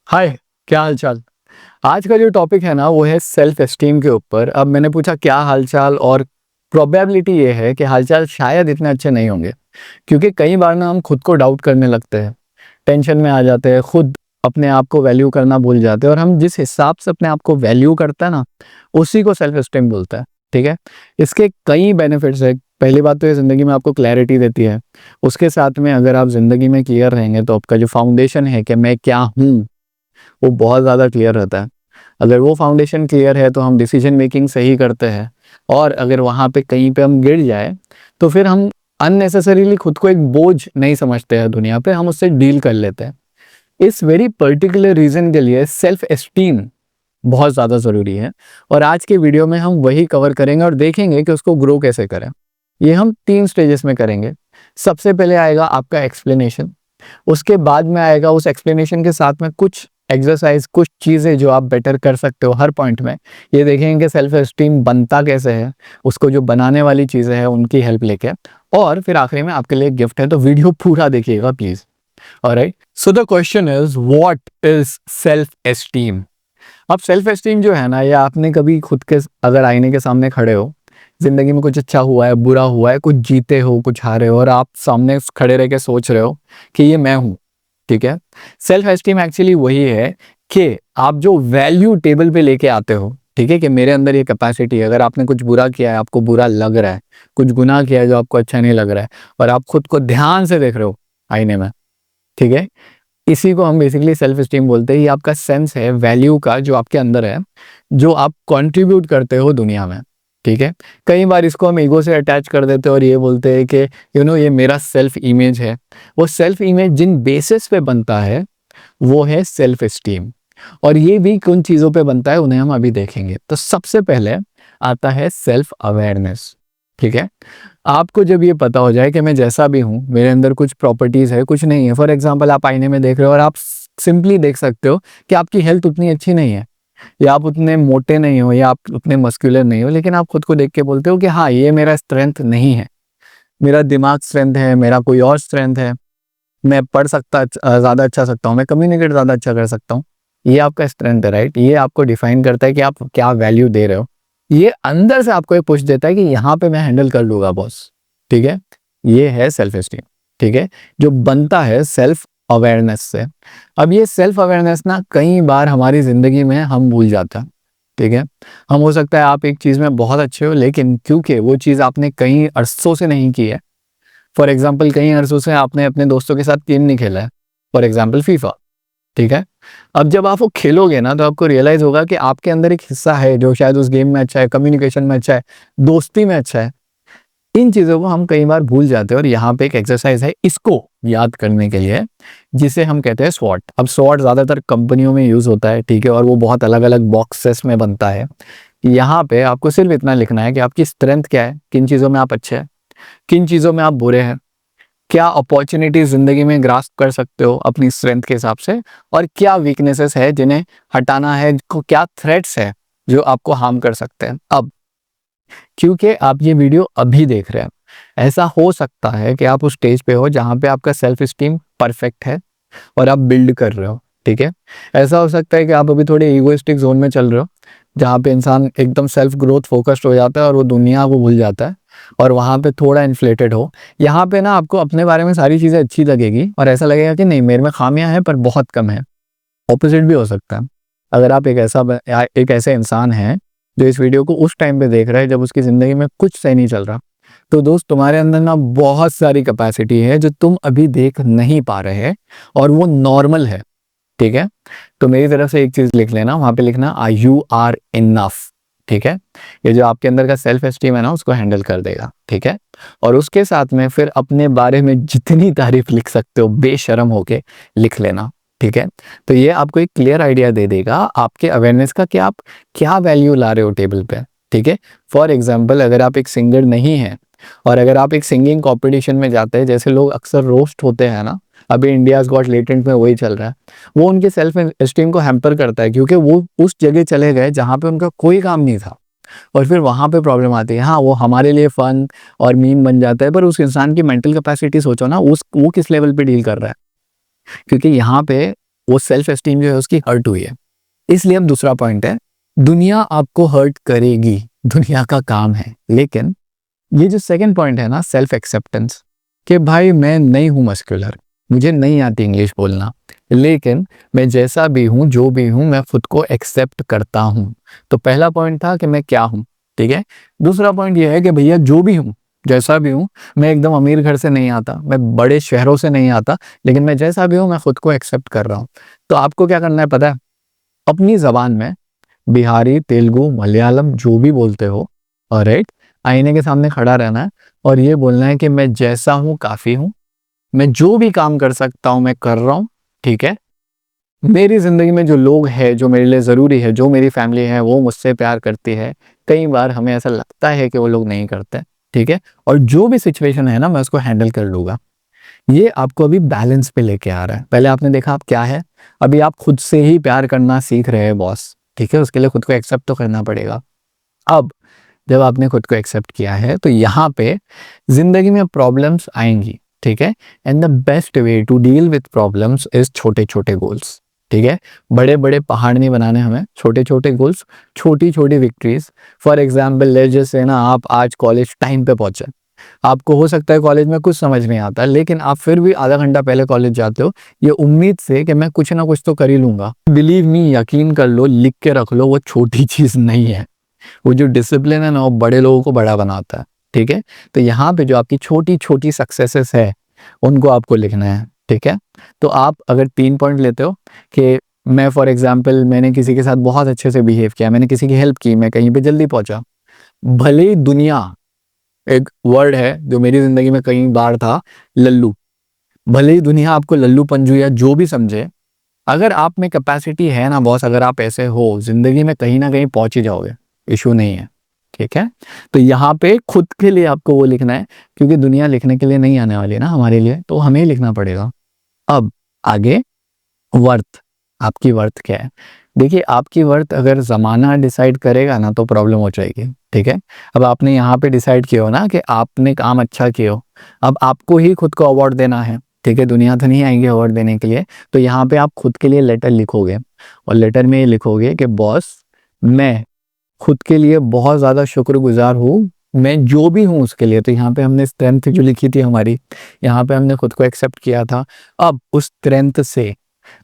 हाय, क्या हाल चाल। आज का जो टॉपिक है ना वो है सेल्फ एस्टीम के ऊपर। अब मैंने पूछा क्या हालचाल, और प्रोबेबिलिटी ये है कि हालचाल शायद इतने अच्छे नहीं होंगे, क्योंकि कई बार ना हम खुद को डाउट करने लगते हैं, टेंशन में आ जाते हैं, खुद अपने आप को वैल्यू करना भूल जाते हैं, और हम जिस हिसाब से अपने आप को वैल्यू करते हैं ना उसी को सेल्फ एस्टीम बोलता है। ठीक है, इसके कई बेनिफिट्स है। पहली बात तो ये ज़िंदगी में आपको क्लैरिटी देती है। उसके साथ में अगर आप ज़िंदगी में क्लियर रहेंगे तो आपका जो फाउंडेशन है कि मैं क्या हूँ वो बहुत ज़्यादा क्लियर रहता है। अगर वो फाउंडेशन क्लियर है तो हम डिसीजन मेकिंग सही करते हैं, और अगर वहाँ पे कहीं पे हम गिर जाए तो फिर हम अननेसेसरीली खुद को एक बोझ नहीं समझते हैं दुनिया पे, हम उससे डील कर लेते हैं। इस वेरी पर्टिकुलर रीज़न के लिए सेल्फ एस्टीम बहुत ज़्यादा ज़रूरी है, और आज के वीडियो में हम वही कवर करेंगे और देखेंगे कि उसको ग्रो कैसे करें। ये हम 3 स्टेजेस में करेंगे। सबसे पहले आएगा आपका एक्सप्लेनेशन, उसके बाद में आएगा उस एक्सप्लेनेशन के साथ में कुछ एक्सरसाइज, कुछ चीज़ें जो आप बेटर कर सकते हो हर पॉइंट में। ये देखेंगे कि सेल्फ एस्टीम बनता कैसे है, उसको जो बनाने वाली चीज़ें हैं उनकी हेल्प लेके, और फिर आखिरी में आपके लिए गिफ्ट है, तो वीडियो पूरा देखिएगा please. Alright, so the question is what is self esteem. अब सेल्फ एस्टीम जो है ना, ये आपने कभी खुद के अगर आईने के सामने खड़े हो, जिंदगी में कुछ अच्छा हुआ है, बुरा हुआ है, कुछ जीते हो, कुछ हारे हो, और आप सामने खड़े रह के सोच रहे हो कि ये मैं हूँ। ठीक है, सेल्फ एस्टीम एक्चुअली वही है कि आप जो वैल्यू टेबल पे लेके आते हो, ठीक है, कि मेरे अंदर ये कैपेसिटी है। अगर आपने कुछ बुरा किया है, आपको बुरा लग रहा है, कुछ गुनाह किया है जो आपको अच्छा नहीं लग रहा है, और आप खुद को ध्यान से देख रहे हो आईने में, ठीक है, इसी को हम बेसिकली सेल्फ एस्टीम बोलते हैं। ये आपका सेंस है वैल्यू का जो आपके अंदर है, जो आप कंट्रीब्यूट करते हो दुनिया में। ठीक है, कई बार इसको हम ईगो से अटैच कर देते हैं और ये बोलते हैं कि ये मेरा सेल्फ इमेज है। वो सेल्फ इमेज जिन बेसिस पे बनता है वो है सेल्फ एस्टीम, और ये भी किन चीज़ों पे बनता है उन्हें हम अभी देखेंगे। तो सबसे पहले आता है सेल्फ अवेयरनेस। ठीक है, आपको जब ये पता हो जाए कि मैं जैसा भी हूँ, मेरे अंदर कुछ प्रॉपर्टीज़ है, कुछ नहीं है। फॉर एग्जांपल, आप आईने में देख रहे हो और आप सिंपली देख सकते हो कि आपकी हेल्थ उतनी अच्छी नहीं है, या आप उतने मोटे नहीं हो, या आप उतने मस्कुलर नहीं हो, लेकिन आप खुद को देख के बोलते हो कि हाँ, ये मेरा स्ट्रेंथ नहीं है, मेरा दिमाग स्ट्रेंथ है, मेरा कोई और स्ट्रेंथ है, मैं पढ़ सकता ज़्यादा अच्छा सकता हूँ, मैं कम्युनिकेट ज़्यादा अच्छा कर सकता हूँ। ये आपका स्ट्रेंथ है, राइट। ये आपको डिफाइन करता है कि आप क्या वैल्यू दे रहे हो। ये अंदर से आपको एक पुश देता है कि यहाँ पे मैं हैंडल कर लूँगा बॉस। ठीक है, ये है सेल्फ एस्टीम। ठीक है, जो बनता है सेल्फ अवेयरनेस से। अब ये सेल्फ अवेयरनेस ना कई बार हमारी ज़िंदगी में हम भूल जाते हैं। ठीक है, हम हो सकता है आप एक चीज़ में बहुत अच्छे हो, लेकिन क्योंकि वो चीज़ आपने कई अरसों से नहीं की है, फॉर एग्जाम्पल कई अरसों से आपने अपने दोस्तों के साथ गेम नहीं खेला है, फॉर एग्जाम्पल फीफा। ठीक है, अब जब आप वो खेलोगे ना तो आपको रियलाइज होगा कि आपके अंदर एक हिस्सा है जो शायद उस गेम में अच्छा है, कम्युनिकेशन में अच्छा है, दोस्ती में अच्छा है। इन चीज़ों को हम कई बार भूल जाते हैं, और यहाँ पे एक एक्सरसाइज है इसको याद करने के लिए, जिसे हम कहते हैं स्वॉट। अब स्वॉट ज़्यादातर कंपनियों में यूज़ होता है, ठीक है, और वो बहुत अलग अलग बॉक्सेस में बनता है। यहाँ पे आपको सिर्फ इतना लिखना है कि आपकी स्ट्रेंथ क्या है, किन चीज़ों में आप अच्छे हैं, किन चीज़ों में आप बुरे हैं, क्या अपॉर्चुनिटीज जिंदगी में ग्रास्प कर सकते हो अपनी स्ट्रेंथ के हिसाब से, और क्या वीकनेसेस है जिन्हें हटाना है, क्या थ्रेट्स है जो आपको हार्म कर सकते हैं। अब क्योंकि आप ये वीडियो अभी देख रहे हैं, ऐसा हो सकता है कि आप उस स्टेज पे हो जहां पे आपका सेल्फ एस्टीम परफेक्ट है और आप बिल्ड कर रहे हो। ठीक है, ऐसा हो सकता है कि आप अभी थोड़े ईगोइस्टिक जोन में चल रहे हो, जहाँ पे इंसान एकदम सेल्फ ग्रोथ फोकस्ड हो जाता है और वो दुनिया को भूल जाता है, और वहाँ पे थोड़ा इन्फ्लेटेड हो। यहाँ पे ना आपको अपने बारे में सारी चीज़ें अच्छी लगेगी और ऐसा लगेगा कि नहीं, मेरे में खामियां हैं पर बहुत कम है। ऑपोजिट भी हो सकता है। अगर आप एक ऐसे इंसान हैं जो इस वीडियो को उस टाइम पे देख रहा है जब उसकी ज़िंदगी में कुछ सही नहीं चल रहा, तो दोस्त तुम्हारे अंदर ना बहुत सारी कैपेसिटी है जो तुम अभी देख नहीं पा रहे, और वो नॉर्मल है। ठीक है, तो मेरी तरफ से एक चीज़ लिख लेना, वहाँ पे लिखना यू आर इनफ। ठीक है, ये जो आपके अंदर का सेल्फ एस्टीम है ना उसको हैंडल कर देगा। ठीक है, और उसके साथ में फिर अपने बारे में जितनी तारीफ लिख सकते हो बेशर्म होके लिख लेना। ठीक है, तो ये आपको एक क्लियर आइडिया दे देगा आपके अवेयरनेस का कि आप क्या वैल्यू ला रहे हो टेबल पे। ठीक है, फॉर एग्जाम्पल अगर आप एक सिंगर नहीं हैं, और अगर आप एक सिंगिंग कॉम्पिटिशन में जाते हैं, जैसे लोग अक्सर रोस्ट होते हैं ना, अभी इंडियाज गॉट लेटेंट में वही चल रहा है, वो उनके सेल्फ एस्टीम को हैम्पर करता है, क्योंकि वो उस जगह चले गए जहाँ पे उनका कोई काम नहीं था, और फिर वहाँ पे प्रॉब्लम आती है। हाँ, वो हमारे लिए फन और मीम बन जाता है, पर उस इंसान की मेंटल कैपेसिटी सोचो ना, उस वो किस लेवल पे डील कर रहा है। क्योंकि यहाँ पे वो सेल्फ एस्टीम जो है उसकी हर्ट हुई है। इसलिए अब दूसरा पॉइंट है, दुनिया आपको हर्ट करेगी, दुनिया का काम है। लेकिन ये जो सेकंड पॉइंट है ना, सेल्फ एक्सेप्टेंस, कि भाई मैं नहीं हूँ मस्कुलर, मुझे नहीं आती इंग्लिश बोलना, लेकिन मैं जैसा भी हूँ, जो भी हूँ, मैं खुद को एक्सेप्ट करता हूँ। तो पहला पॉइंट था कि मैं क्या हूँ, ठीक है। दूसरा पॉइंट ये है कि भैया जो भी हूँ, जैसा भी हूँ, मैं एकदम अमीर घर से नहीं आता, मैं बड़े शहरों से नहीं आता, लेकिन मैं जैसा भी हूँ मैं खुद को एक्सेप्ट कर रहा हूँ। तो आपको क्या करना है पता है, अपनी जबान में बिहारी, तेलुगु, मलयालम जो भी बोलते हो, ऑलराइट, आईने के सामने खड़ा रहना है और ये बोलना है कि मैं जैसा हूँ काफ़ी हूँ, मैं जो भी काम कर सकता हूँ मैं कर रहा हूँ, ठीक है। मेरी ज़िंदगी में जो लोग हैं, जो मेरे लिए ज़रूरी है, जो मेरी फैमिली है, वो मुझसे प्यार करती है। कई बार हमें ऐसा लगता है कि वो लोग नहीं करते, ठीक है। और जो भी सिचुएशन है ना, मैं उसको हैंडल कर लूँगा। ये आपको अभी बैलेंस पे लेके आ रहा है। पहले आपने देखा आप क्या है, अभी आप खुद से ही प्यार करना सीख रहे हैं बॉस, ठीक है। उसके लिए खुद को एक्सेप्ट तो करना पड़ेगा। अब जब आपने खुद को एक्सेप्ट किया है तो यहाँ पे जिंदगी में प्रॉब्लम्स आएंगी, ठीक है। And the best way to deal with problems is छोटे छोटे गोल्स, ठीक है। बड़े बड़े पहाड़ नहीं बनाने हमें, छोटे छोटे गोल्स, छोटी छोटी विक्ट्रीज। फॉर एग्जाम्पल ले जैसे ना, आप आज कॉलेज टाइम पे पहुंचे, आपको हो सकता है कॉलेज में कुछ समझ नहीं आता, लेकिन आप फिर भी आधा घंटा पहले कॉलेज जाते हो ये उम्मीद से कि मैं कुछ ना कुछ तो कर ही लूंगा। बिलीव मी, यकीन कर लो, लिख के रख लो, वो छोटी चीज नहीं है। वो जो डिसिप्लिन है ना, वो बड़े लोगों को बड़ा बनाता है, ठीक है। तो यहाँ पे जो आपकी छोटी छोटी सक्सेसेस है उनको आपको लिखना है, ठीक है। तो आप अगर 3 पॉइंट लेते हो कि मैं फॉर एग्जांपल मैंने किसी के साथ बहुत अच्छे से बिहेव किया, मैंने किसी की हेल्प की, मैं कहीं पे जल्दी पहुंचा, भले ही दुनिया, एक वर्ड है जो मेरी जिंदगी में कई बार था, लल्लू, भले ही दुनिया आपको लल्लू पंजू या जो भी समझे, अगर आप में कैपेसिटी है ना बॉस, अगर आप ऐसे हो जिंदगी में कहीं ना कहीं पहुंच ही जाओगे, इशू नहीं है, ठीक है। तो यहाँ पे खुद के लिए आपको वो लिखना है, क्योंकि दुनिया लिखने के लिए नहीं आने वाली है ना हमारे लिए, तो हमें ही लिखना पड़ेगा। अब आगे, वर्थ, आपकी वर्थ क्या है। देखिए आपकी वर्थ अगर ज़माना डिसाइड करेगा ना तो प्रॉब्लम हो जाएगी, ठीक है। अब आपने यहाँ पे डिसाइड किया हो ना कि आपने काम अच्छा किया हो, अब आपको ही खुद को अवार्ड देना है, ठीक है। दुनिया तो नहीं आएंगे अवार्ड देने के लिए। तो यहाँ पे आप खुद के लिए लेटर लिखोगे और लेटर में ये लिखोगे कि बॉस, मैं खुद के लिए बहुत ज़्यादा शुक्रगुजार हूँ, मैं जो भी हूँ उसके लिए। तो यहाँ पे हमने स्ट्रेंथ जो लिखी थी हमारी, यहाँ पे हमने खुद को एक्सेप्ट किया था। अब उस स्ट्रेंथ से,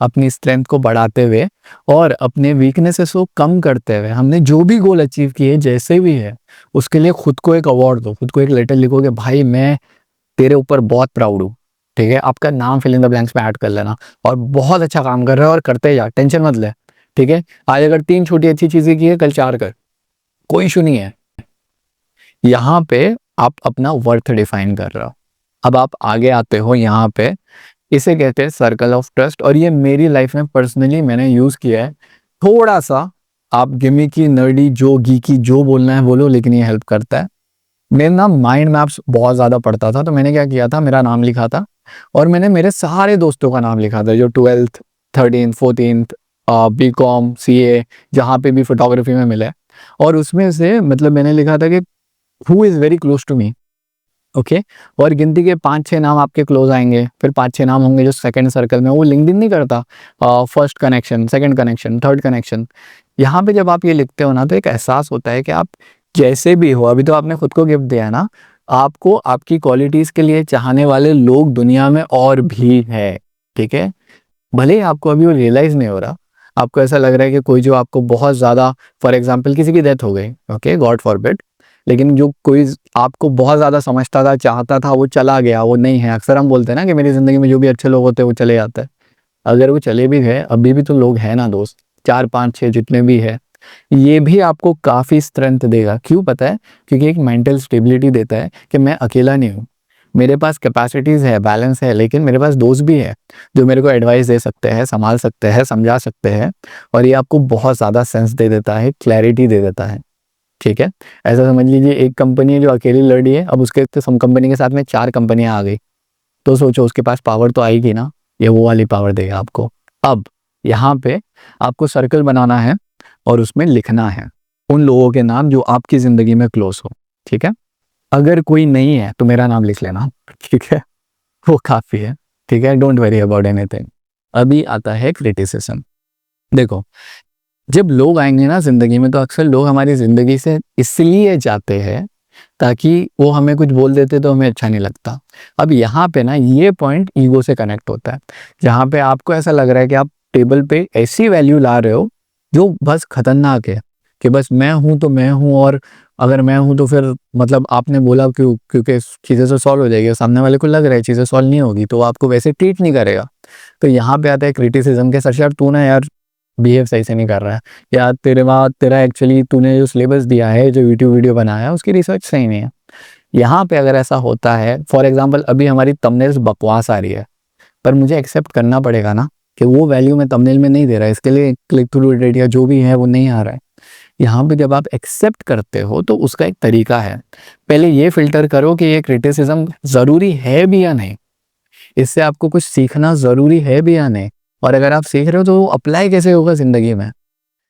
अपनी स्ट्रेंथ को बढ़ाते हुए और अपने वीकनेसेस को कम करते हुए, हमने जो भी गोल अचीव किए जैसे भी है, उसके लिए खुद को एक अवार्ड दो, खुद को एक लेटर लिखोगे, भाई मैं तेरे ऊपर बहुत प्राउड हूँ, ठीक है। आपका नाम फिल इन द ब्लैंक्स में ऐड कर लेना, और बहुत अच्छा काम कर रहे हो और करते जा, टेंशन मत ले, ठीक है। आज अगर 3 छोटी अच्छी चीजें की है, कल 4 कर, कोई इशू नहीं है। यहाँ पे आप अपना वर्थ डिफाइन कर रहे हो। अब आप आगे आते हो यहाँ पे, इसे कहते हैं सर्कल ऑफ ट्रस्ट, और ये मेरी लाइफ में पर्सनली मैंने यूज किया है। थोड़ा सा आप गिमी की, नर्डी, जो गी की, जो बोलना है बोलो, लेकिन ये हेल्प करता है। मैं ना माइंड मैप्स बहुत ज़्यादा पढ़ता था, तो मैंने क्या किया था, मेरा नाम लिखा था और मैंने मेरे सारे दोस्तों का नाम लिखा था, जो 12th 13th 14th BCom CA जहाँ पे भी फोटोग्राफी में मिले, और उसमें से मतलब मैंने लिखा था कि who is very close to me, okay. और गिनती के 5-6 नाम आपके क्लोज आएंगे, फिर 5-6 नाम होंगे जो सेकंड सर्कल में, वो लिंक्डइन नहीं करता, first connection, second connection, third connection. यहाँ पे जब आप ये लिखते हो ना, तो एक एहसास होता है कि आप जैसे भी हो, अभी तो आपने खुद को गिफ्ट दिया है ना, आपको आपकी क्वालिटीज के लिए चाहने वाले लोग दुनिया में और भी है, ठीक है। भले ही आपको अभी वो रियलाइज नहीं हो रहा, आपको ऐसा लग रहा है कि कोई जो आपको बहुत ज़्यादा, फॉर एग्जाम्पल किसी की डेथ हो गई, ओके, गॉड फॉरबिड, लेकिन जो कोई आपको बहुत ज़्यादा समझता था, चाहता था, वो चला गया, वो नहीं है। अक्सर हम बोलते हैं ना कि मेरी ज़िंदगी में जो भी अच्छे लोग होते हैं वो चले जाते हैं। अगर वो चले भी गए, अभी भी तो लोग हैं ना दोस्त, 4-5-6 जितने भी है, ये भी आपको काफ़ी स्ट्रेंथ देगा। क्यों पता है? क्योंकि एक मेंटल स्टेबिलिटी देता है कि मैं अकेला नहीं हूँ, मेरे पास कैपेसिटीज़ है, बैलेंस है, लेकिन मेरे पास दोस्त भी है जो मेरे को एडवाइस दे सकते हैं, संभाल सकते हैं, समझा सकते हैं। और ये आपको बहुत ज़्यादा सेंस दे देता है, क्लैरिटी दे देता है, ठीक है। ऐसा समझ लीजिए एक कंपनी है जो अकेली लड़ी है, अब उसके कंपनी के साथ में 4 कंपनियां आ गई, तो सोचो उसके पास पावर तो आएगी ना, ये वो वाली पावर देगा आपको। अब यहाँ पे आपको सर्कल बनाना है और उसमें लिखना है उन लोगों के नाम जो आपकी ज़िंदगी में क्लोज हो, ठीक है। अगर कोई नहीं है तो मेरा नाम लिख लेना, ठीक है, वो काफ़ी है, ठीक है। Don't worry about anything. अभी आता है क्रिटिसिज्म। देखो, जब लोग आएंगे ना जिंदगी में, तो अक्सर लोग हमारी जिंदगी से इसलिए जाते हैं ताकि वो हमें कुछ बोल देते तो हमें अच्छा नहीं लगता। अब यहाँ पे ना ये पॉइंट ईगो से कनेक्ट होता है, जहाँ पे आपको ऐसा लग रहा है कि आप टेबल पे ऐसी वैल्यू ला रहे हो जो बस खतरनाक है, कि बस मैं हूँ तो मैं हूँ, और अगर मैं हूँ तो फिर मतलब आपने बोला क्यों, क्योंकि चीज़ें तो सॉल्व हो जाएगी। सामने वाले को लग रहा है चीज़ें सॉल्व नहीं होगी, तो वो आपको वैसे ट्रीट नहीं करेगा। तो यहाँ पे आता है क्रिटिसिज्म के, सर यार तू ना यार बिहेव सही से नहीं कर रहा है, या तेरा एक्चुअली तूने जो सिलेबस दिया है, जो यूट्यूब वीडियो बनाया है, उसकी रिसर्च सही नहीं है। यहाँ पे अगर ऐसा होता है, फॉर एग्जांपल अभी हमारी थंबनेल्स बकवास आ रही है, पर मुझे एक्सेप्ट करना पड़ेगा ना कि वो वैल्यू मैं थंबनेल में नहीं दे रहा है, इसके लिए क्लिक थ्रू रेट या जो भी है वो नहीं आ रहा है। यहाँ पे जब आप एक्सेप्ट करते हो तो उसका एक तरीका है, पहले ये फिल्टर करो कि ये क्रिटिसिज्म ज़रूरी है भी या नहीं, इससे आपको कुछ सीखना ज़रूरी है भी या नहीं, और अगर आप सीख रहे हो तो वो अप्लाई कैसे होगा ज़िंदगी में।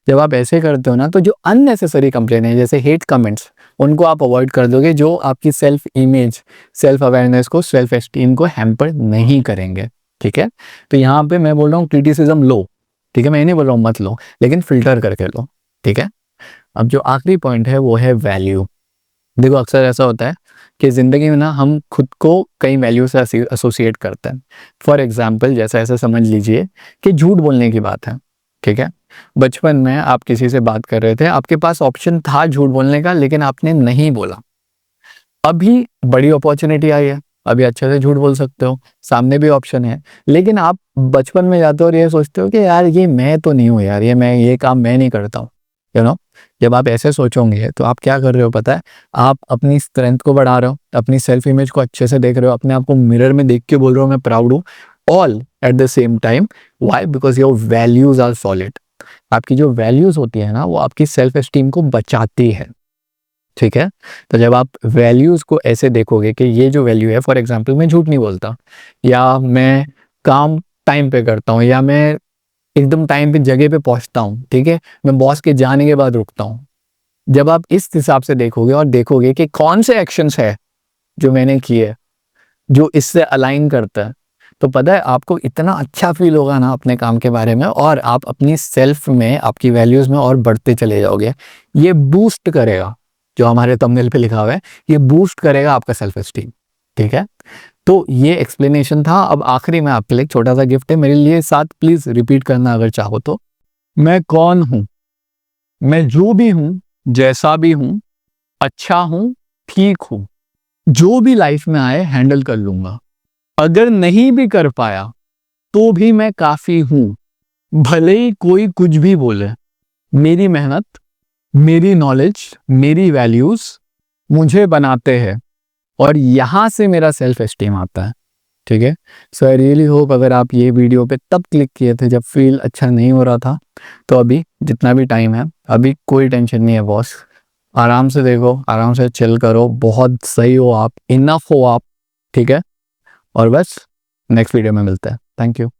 जब आप ऐसे करते हो ना, तो जो अननेसेसरी कंप्लेन है जैसे हेट कमेंट्स, उनको आप अवॉइड कर दोगे, जो आपकी सेल्फ इमेज, सेल्फ अवेयरनेस को, सेल्फ एस्टीम को हैम्पर नहीं करेंगे। ठीक है, तो यहाँ पे मैं बोल रहा हूँ क्रिटिसिज्म लो, ठीक है, मैं नहीं बोल रहा हूँ मत लो, लेकिन फिल्टर करके लो। ठीक है, अब जो आखिरी पॉइंट है वो है वैल्यू। देखो, अक्सर ऐसा होता है कि ज़िंदगी में ना हम खुद को कई वैल्यू से एसोसिएट करते हैं। फॉर एग्जाम्पल, जैसा ऐसा समझ लीजिए कि झूठ बोलने की बात है। ठीक है, बचपन में आप किसी से बात कर रहे थे, आपके पास ऑप्शन था झूठ बोलने का, लेकिन आपने नहीं बोला। अभी बड़ी अपॉर्चुनिटी आई है, अभी अच्छे से झूठ बोल सकते हो, सामने भी ऑप्शन है, लेकिन आप बचपन में जाते हो और ये सोचते हो कि यार ये मैं तो नहीं हूँ यार, ये काम मैं नहीं करता हूँ। यू नो, जब आप ऐसे सोचोगे तो आप क्या कर रहे हो पता है, आप अपनी स्ट्रेंथ को बढ़ा रहे हो, अपनी सेल्फ इमेज को अच्छे से देख रहे हो, अपने आप को मिरर में देख के बोल रहे हो मैं प्राउड हूँ, all at the same time. Why? Because your values are solid. आपकी जो वैल्यूज होती है ना, वो आपकी सेल्फ एस्टीम को बचाती है। ठीक है, तो जब आप वैल्यूज़ को ऐसे देखोगे कि ये जो वैल्यू है, फॉर एग्जांपल मैं झूठ नहीं बोलता, या मैं काम टाइम पे करता हूँ, या मैं एकदम टाइम पे जगह पे पहुँचता हूँ, ठीक है, मैं बॉस के जाने के बाद रुकता हूँ। जब आप इस हिसाब से देखोगे और देखोगे कि कौन से एक्शंस है जो मैंने किए जो इससे अलाइन करता है, तो पता है आपको इतना अच्छा फील होगा ना अपने काम के बारे में, और आप अपनी सेल्फ में, आपकी वैल्यूज़ में और बढ़ते चले जाओगे। ये बूस्ट करेगा, जो हमारे थंबनेल पे लिखा हुआ है, ये बूस्ट करेगा आपका सेल्फ एस्टीम। ठीक है, तो ये एक्सप्लेनेशन था। अब आखिरी में आपके लिए एक छोटा सा गिफ्ट है, मेरे लिए साथ प्लीज रिपीट करना अगर चाहो तो। मैं कौन हूं? मैं जो भी हूं, जैसा भी हूं, अच्छा हूं, ठीक हूं, जो भी लाइफ में आए हैंडल कर लूंगा। अगर नहीं भी कर पाया तो भी मैं काफी हूं, भले ही कोई कुछ भी बोले। मेरी मेहनत, मेरी नॉलेज, मेरी वैल्यूज मुझे बनाते हैं, और यहां से मेरा सेल्फ एस्टीम आता है। ठीक है, सो आई रियली होप अगर आप ये वीडियो पे तब क्लिक किए थे जब फील अच्छा नहीं हो रहा था, तो अभी जितना भी टाइम है, अभी कोई टेंशन नहीं है बॉस, आराम से देखो, आराम से चिल करो, बहुत सही हो आप, इनफ हो आप। ठीक है, और बस नेक्स्ट वीडियो में मिलते हैं। Thank you.